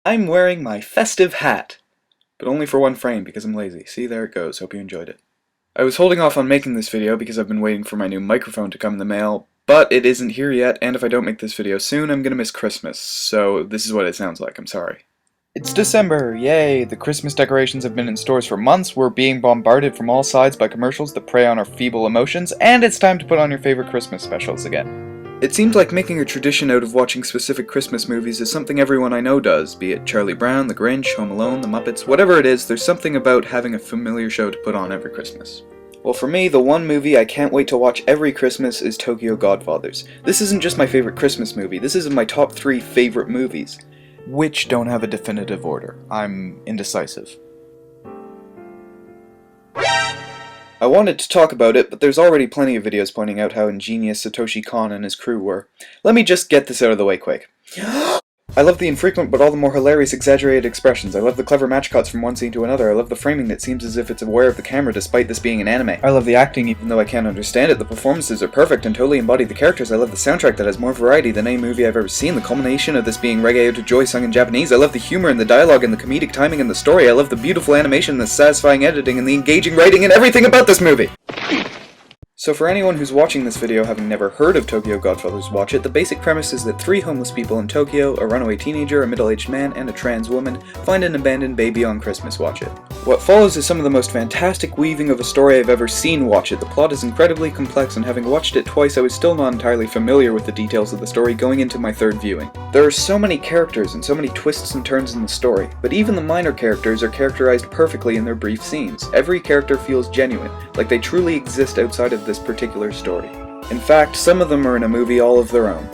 I'm wearing my festive hat, but only for one frame because I'm lazy. See, there it goes. Hope you enjoyed it. I was holding off on making this video because I've been waiting for my new microphone to come in the mail, but it isn't here yet, and if I don't make this video soon, I'm gonna miss Christmas, so this is what it sounds like. I'm sorry. It's December! Yay! The Christmas decorations have been in stores for months, we're being bombarded from all sides by commercials that prey on our feeble emotions, and it's time to put on your favorite Christmas specials again. It seems like making a tradition out of watching specific Christmas movies is something everyone I know does, be it Charlie Brown, The Grinch, Home Alone, The Muppets, whatever it is, there's something about having a familiar show to put on every Christmas. Well, for me, the one movie I can't wait to watch every Christmas is Tokyo Godfathers. This isn't just my favorite Christmas movie, this is in my top 3 favorite movies, which don't have a definitive order. I'm indecisive. I wanted to talk about it, but there's already plenty of videos pointing out how ingenious Satoshi Kon and his crew were. Let me just get this out of the way quick. I love the infrequent but all the more hilarious exaggerated expressions. I love the clever match cuts from one scene to another. I love the framing that seems as if it's aware of the camera despite this being an anime. I love the acting even though I can't understand it. The performances are perfect and totally embody the characters. I love the soundtrack that has more variety than any movie I've ever seen. The culmination of this being Reggae Out to Joy sung in Japanese. I love the humor and the dialogue and the comedic timing and the story. I love the beautiful animation, the satisfying editing, and the engaging writing and everything about this movie! So for anyone who's watching this video having never heard of Tokyo Godfathers, watch it. The basic premise is that 3 homeless people in Tokyo, a runaway teenager, a middle-aged man, and a trans woman, find an abandoned baby on Christmas. Watch it. What follows is some of the most fantastic weaving of a story I've ever seen. Watch it. The plot is incredibly complex, and having watched it twice I was still not entirely familiar with the details of the story going into my 3rd viewing. There are so many characters and so many twists and turns in the story, but even the minor characters are characterized perfectly in their brief scenes. Every character feels genuine, like they truly exist outside of this particular story. In fact, some of them are in a movie all of their own.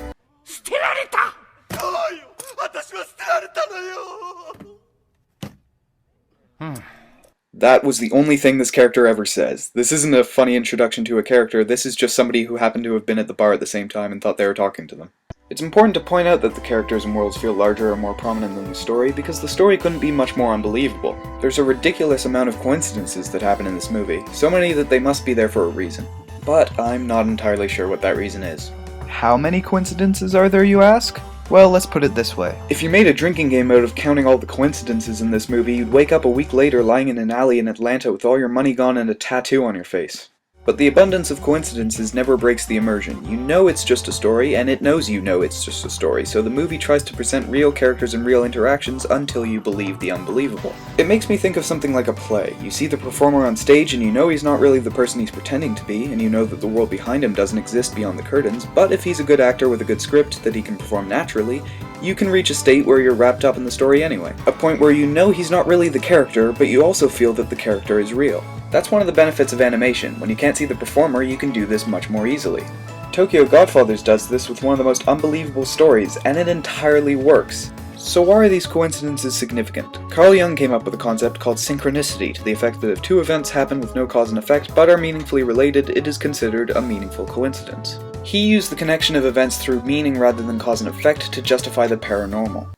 That was the only thing this character ever says. This isn't a funny introduction to a character, this is just somebody who happened to have been at the bar at the same time and thought they were talking to them. It's important to point out that the characters and worlds feel larger or more prominent than the story because the story couldn't be much more unbelievable. There's a ridiculous amount of coincidences that happen in this movie, so many that they must be there for a reason. But I'm not entirely sure what that reason is. How many coincidences are there, you ask? Well, let's put it this way. If you made a drinking game out of counting all the coincidences in this movie, you'd wake up a week later lying in an alley in Atlanta with all your money gone and a tattoo on your face. But the abundance of coincidences never breaks the immersion. You know it's just a story, and it knows you know it's just a story, so the movie tries to present real characters and real interactions until you believe the unbelievable. It makes me think of something like a play. You see the performer on stage and you know he's not really the person he's pretending to be, and you know that the world behind him doesn't exist beyond the curtains, but if he's a good actor with a good script that he can perform naturally, you can reach a state where you're wrapped up in the story anyway. A point where you know he's not really the character, but you also feel that the character is real. That's one of the benefits of animation. When you can't see the performer, you can do this much more easily. Tokyo Godfathers does this with one of the most unbelievable stories, and it entirely works. So why are these coincidences significant? Carl Jung came up with a concept called synchronicity, to the effect that if 2 events happen with no cause and effect but are meaningfully related, it is considered a meaningful coincidence. He used the connection of events through meaning rather than cause and effect to justify the paranormal.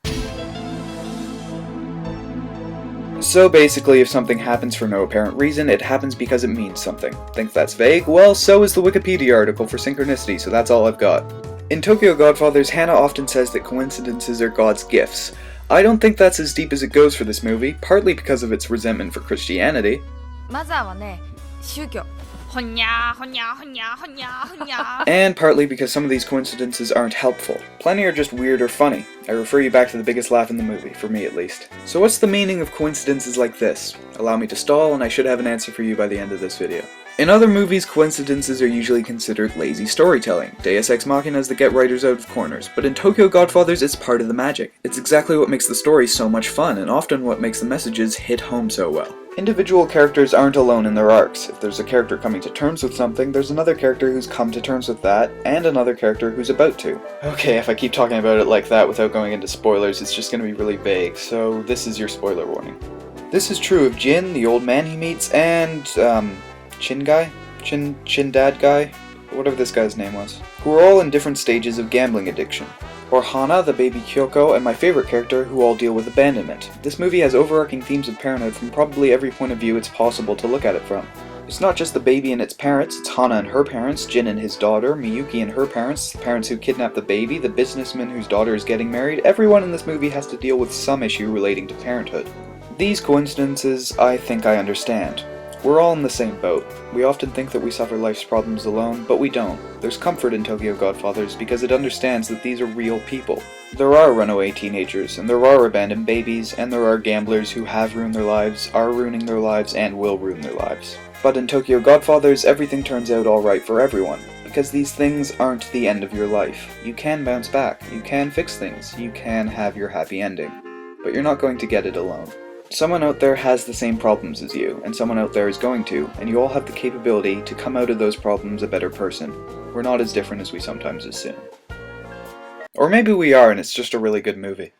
So basically, if something happens for no apparent reason, it happens because it means something. Think that's vague? Well, so is the Wikipedia article for synchronicity, so that's all I've got. In Tokyo Godfathers, Hannah often says that coincidences are God's gifts. I don't think that's as deep as it goes for this movie, partly because of its resentment for Christianity. And partly because some of these coincidences aren't helpful. Plenty are just weird or funny. I refer you back to the biggest laugh in the movie, for me at least. So what's the meaning of coincidences like this? Allow me to stall and I should have an answer for you by the end of this video. In other movies, coincidences are usually considered lazy storytelling, deus ex machinas that get writers out of corners, but in Tokyo Godfathers it's part of the magic. It's exactly what makes the story so much fun, and often what makes the messages hit home so well. Individual characters aren't alone in their arcs. If there's a character coming to terms with something, there's another character who's come to terms with that, and another character who's about to. Okay, if I keep talking about it like that without going into spoilers, it's just gonna be really vague, so this is your spoiler warning. This is true of Jin, the old man he meets, and, Chin Dad guy, whatever this guy's name was, who are all in different stages of gambling addiction. Or Hana, the baby Kyoko, and my favorite character, who all deal with abandonment. This movie has overarching themes of parenthood from probably every point of view it's possible to look at it from. It's not just the baby and its parents, it's Hana and her parents, Jin and his daughter, Miyuki and her parents, the parents who kidnapped the baby, the businessman whose daughter is getting married. Everyone in this movie has to deal with some issue relating to parenthood. These coincidences, I think I understand. We're all in the same boat. We often think that we suffer life's problems alone, but we don't. There's comfort in Tokyo Godfathers because it understands that these are real people. There are runaway teenagers, and there are abandoned babies, and there are gamblers who have ruined their lives, are ruining their lives, and will ruin their lives. But in Tokyo Godfathers, everything turns out alright for everyone, because these things aren't the end of your life. You can bounce back, you can fix things, you can have your happy ending, but you're not going to get it alone. Someone out there has the same problems as you, and someone out there is going to, and you all have the capability to come out of those problems a better person. We're not as different as we sometimes assume. Or maybe we are, and it's just a really good movie.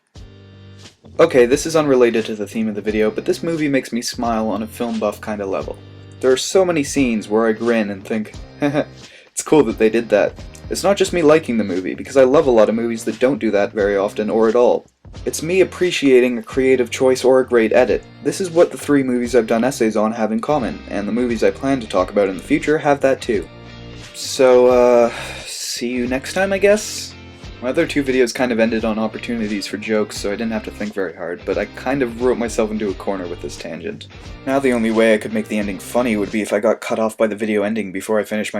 Okay, this is unrelated to the theme of the video, but this movie makes me smile on a film buff kind of level. There are so many scenes where I grin and think, haha, it's cool that they did that. It's not just me liking the movie, because I love a lot of movies that don't do that very often or at all. It's me appreciating a creative choice or a great edit. This is what the 3 movies I've done essays on have in common, and the movies I plan to talk about in the future have that too. So, see you next time, I guess? My other 2 videos kind of ended on opportunities for jokes, so I didn't have to think very hard, but I kind of wrote myself into a corner with this tangent. Now the only way I could make the ending funny would be if I got cut off by the video ending before I finished my